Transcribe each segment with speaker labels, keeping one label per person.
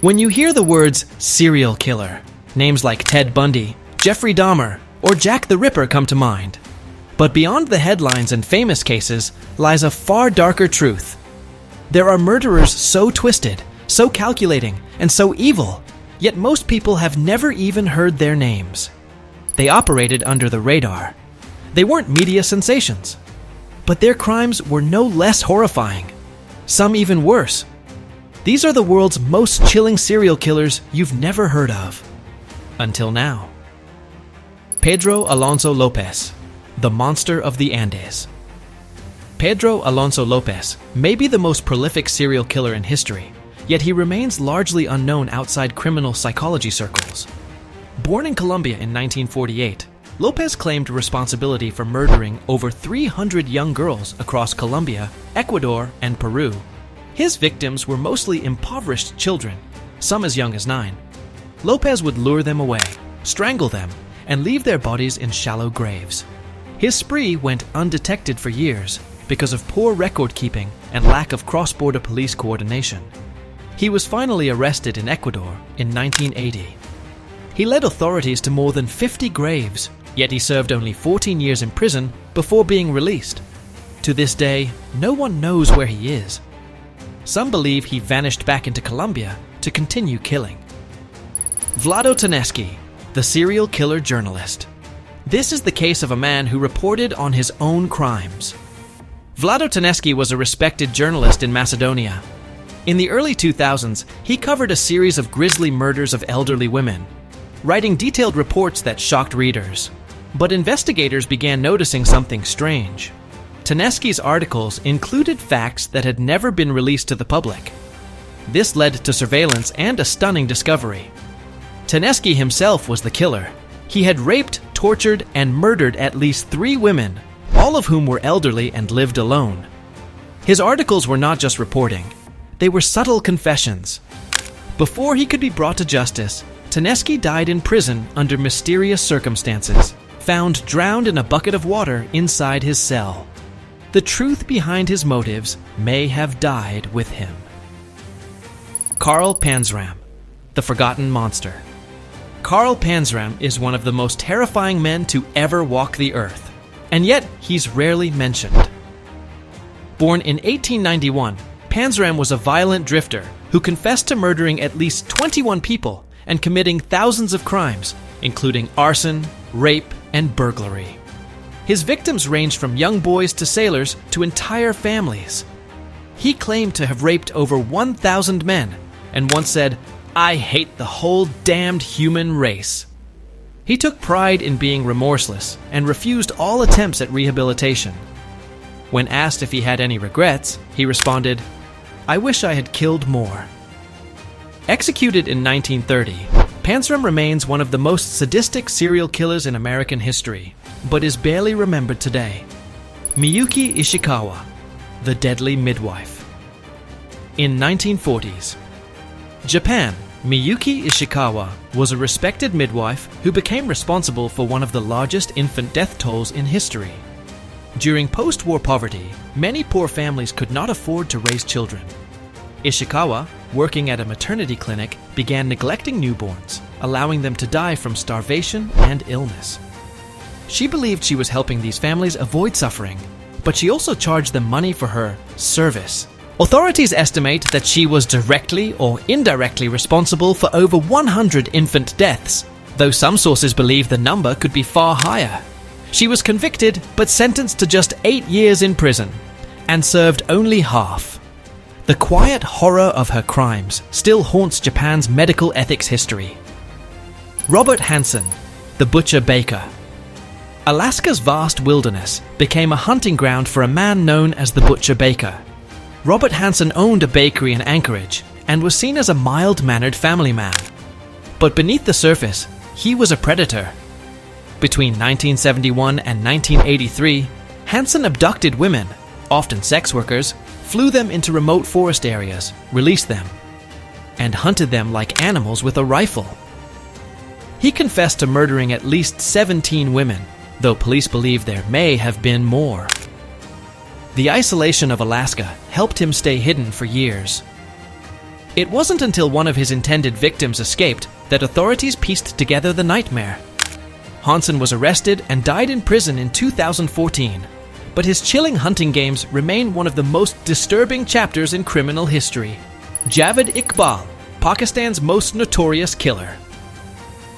Speaker 1: When you hear the words serial killer, names like Ted Bundy, Jeffrey Dahmer, or Jack the Ripper come to mind. But beyond the headlines and famous cases lies a far darker truth. There are murderers so twisted, so calculating, and so evil, yet most people have never even heard their names. They operated under the radar. They weren't media sensations. But their crimes were no less horrifying. Some even worse. These are the world's most chilling serial killers you've never heard of. Until now. Pedro Alonso López, the monster of the Andes. Pedro Alonso López may be the most prolific serial killer in history, yet he remains largely unknown outside criminal psychology circles. Born in Colombia in 1948, López claimed responsibility for murdering over 300 young girls across Colombia, Ecuador, and Peru. His victims were mostly impoverished children, some as young as 9. López would lure them away, strangle them, and leave their bodies in shallow graves. His spree went undetected for years because of poor record-keeping and lack of cross-border police coordination. He was finally arrested in Ecuador in 1980. He led authorities to more than 50 graves, yet he served only 14 years in prison before being released. To this day, no one knows where he is. Some believe he vanished back into Colombia to continue killing. Vlado Taneski, the serial killer journalist. This is the case of a man who reported on his own crimes. Vlado Taneski was a respected journalist in Macedonia. In the early 2000s, he covered a series of grisly murders of elderly women, writing detailed reports that shocked readers. But investigators began noticing something strange. Taneski's articles included facts that had never been released to the public. This led to surveillance and a stunning discovery. Taneski himself was the killer. He had raped, tortured, and murdered at least 3 women, all of whom were elderly and lived alone. His articles were not just reporting. They were subtle confessions. Before he could be brought to justice, Taneski died in prison under mysterious circumstances, found drowned in a bucket of water inside his cell. The truth behind his motives may have died with him. Carl Panzram, the forgotten monster. Carl Panzram is one of the most terrifying men to ever walk the earth, and yet he's rarely mentioned. Born in 1891, Panzram was a violent drifter who confessed to murdering at least 21 people and committing thousands of crimes, including arson, rape, and burglary. His victims ranged from young boys to sailors to entire families. He claimed to have raped over 1,000 men and once said, "I hate the whole damned human race." He took pride in being remorseless and refused all attempts at rehabilitation. When asked if he had any regrets, he responded, "I wish I had killed more." Executed in 1930, Panzram remains one of the most sadistic serial killers in American history, but is barely remembered today. Miyuki Ishikawa, the deadly midwife. In 1940s, Japan, Miyuki Ishikawa was a respected midwife who became responsible for one of the largest infant death tolls in history. During post-war poverty, many poor families could not afford to raise children. Ishikawa, working at a maternity clinic, began neglecting newborns, allowing them to die from starvation and illness. She believed she was helping these families avoid suffering, but she also charged them money for her service. Authorities estimate that she was directly or indirectly responsible for over 100 infant deaths, though some sources believe the number could be far higher. She was convicted but sentenced to just 8 years in prison, and served only half. The quiet horror of her crimes still haunts Japan's medical ethics history. Robert Hansen, the butcher baker. Alaska's vast wilderness became a hunting ground for a man known as the butcher baker. Robert Hansen owned a bakery in Anchorage and was seen as a mild-mannered family man. But beneath the surface, he was a predator. Between 1971 and 1983, Hansen abducted women, often sex workers, flew them into remote forest areas, released them, and hunted them like animals with a rifle. He confessed to murdering at least 17 women, though police believe there may have been more. The isolation of Alaska helped him stay hidden for years. It wasn't until one of his intended victims escaped that authorities pieced together the nightmare. Hansen was arrested and died in prison in 2014, but his chilling hunting games remain one of the most disturbing chapters in criminal history. Javed Iqbal, Pakistan's most notorious killer.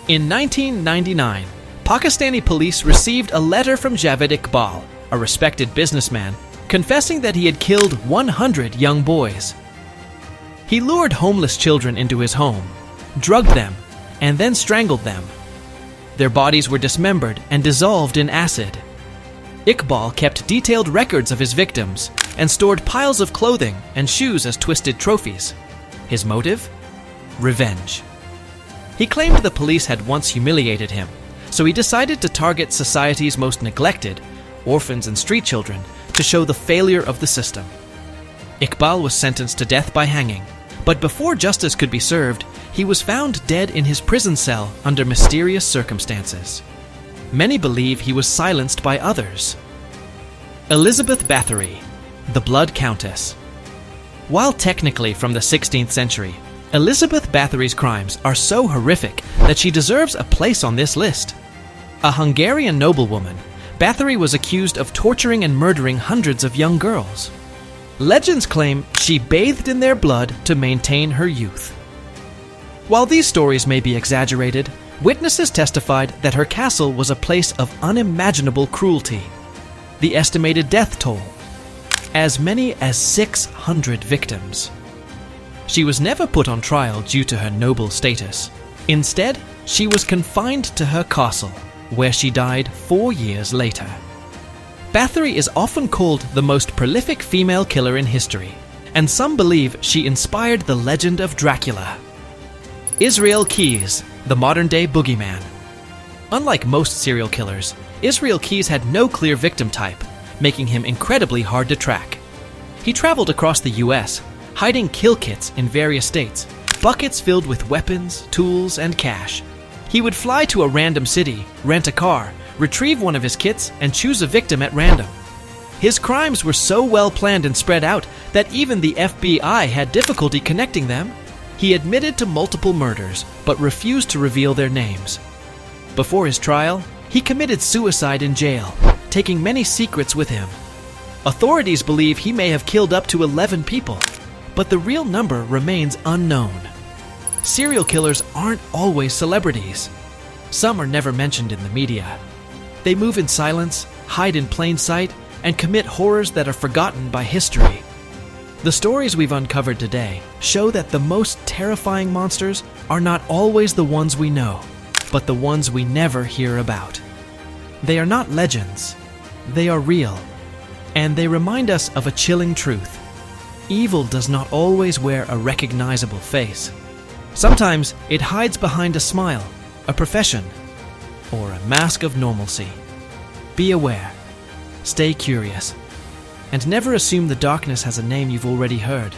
Speaker 1: In 1999, Pakistani police received a letter from Javed Iqbal, a respected businessman, confessing that he had killed 100 young boys. He lured homeless children into his home, drugged them, and then strangled them. Their bodies were dismembered and dissolved in acid. Iqbal kept detailed records of his victims and stored piles of clothing and shoes as twisted trophies. His motive? Revenge. He claimed the police had once humiliated him, so he decided to target society's most neglected, orphans and street children, to show the failure of the system. Iqbal was sentenced to death by hanging, but before justice could be served, he was found dead in his prison cell under mysterious circumstances. Many believe he was silenced by others. Elizabeth Báthory, the Blood Countess. While technically from the 16th century, Elizabeth Báthory's crimes are so horrific that she deserves a place on this list. A Hungarian noblewoman, Báthory was accused of torturing and murdering hundreds of young girls. Legends claim she bathed in their blood to maintain her youth. While these stories may be exaggerated, witnesses testified that her castle was a place of unimaginable cruelty. The estimated death toll: as many as 600 victims. She was never put on trial due to her noble status. Instead, she was confined to her castle, where she died 4 years later. Báthory is often called the most prolific female killer in history, and some believe she inspired the legend of Dracula. Israel Keyes, the modern-day boogeyman. Unlike most serial killers, Israel Keyes had no clear victim type, making him incredibly hard to track. He traveled across the US, hiding kill kits in various states, buckets filled with weapons, tools, and cash. He would fly to a random city, rent a car, retrieve one of his kits, and choose a victim at random. His crimes were so well planned and spread out that even the FBI had difficulty connecting them. He admitted to multiple murders, but refused to reveal their names. Before his trial, he committed suicide in jail, taking many secrets with him. Authorities believe he may have killed up to 11 people, but the real number remains unknown. Serial killers aren't always celebrities. Some are never mentioned in the media. They move in silence, hide in plain sight, and commit horrors that are forgotten by history. The stories we've uncovered today show that the most terrifying monsters are not always the ones we know, but the ones we never hear about. They are not legends. They are real. And they remind us of a chilling truth. Evil does not always wear a recognizable face. Sometimes it hides behind a smile, a profession, or a mask of normalcy. Be aware, stay curious, and never assume the darkness has a name you've already heard.